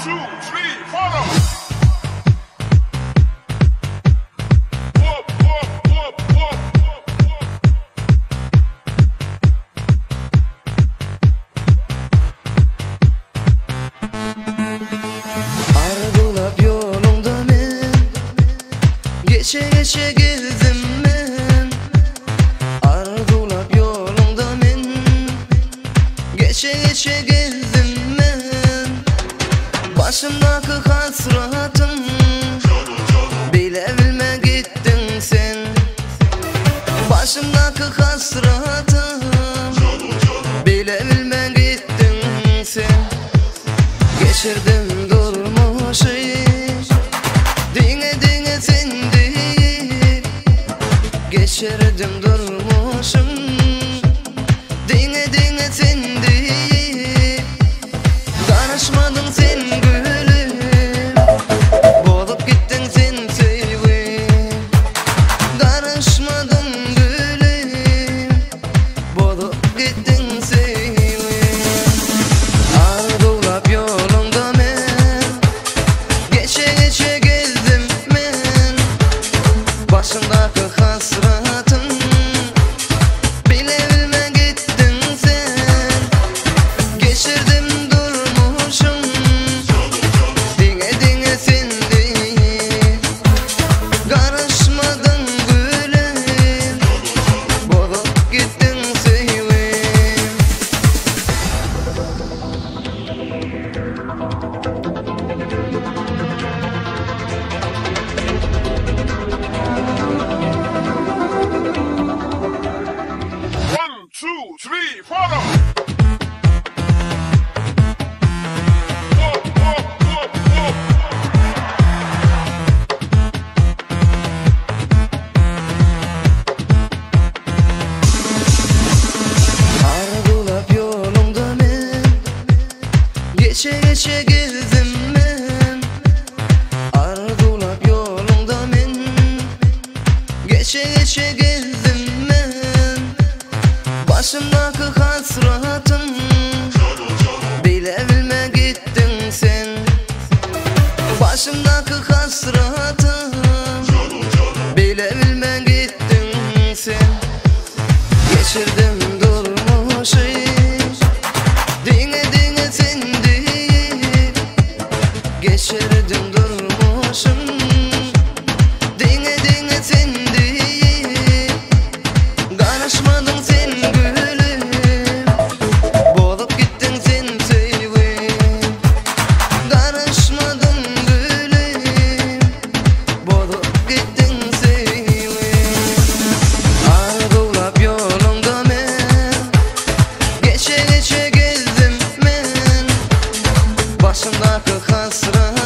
two, three, follow. Argılap yolunda men geçe geçe gezdim men. Argılap yolunda men geçe geçe gezdim men. Başımdaki hasratım bile bilme gittin sen. Başımdaki hasratım bile bilme gittin sen. Geçirdim durmuşu dine dine sen değil. Geçirdim durmuşum dine dine sen değil. Karışmadın sen gülüm, bolup gittin sen sevim. Karışmadın gülüm, bolup gittin sevim. Argılap yolunda men geçe geçe gezdim men. Başımdaki hasratım bile bilme gittin sen. Geçirdim durmuşum dine dine sen değil. Karışmadın gülüm, bolup gittin sevim. 1, 2, 3, follow. Argılap yolunda men geçe geçe gezdim men. Argılap yolunda men geçe geçe gezdim men. Başımdaki hasratım bile bilme gittin sen. Başımdaki hasratım bile bilme gittin sen. Geçirdim durmuşu dine dine sen değil. Geçirdim durmuşum dine dine sen değil. Karışmadın sen gülüm, bolup gittin sen sevim. Karışmadın gülüm, bolup gittin sevim. Argılap yolunda men geçe geçe gezdim men. Başımdaki hasrat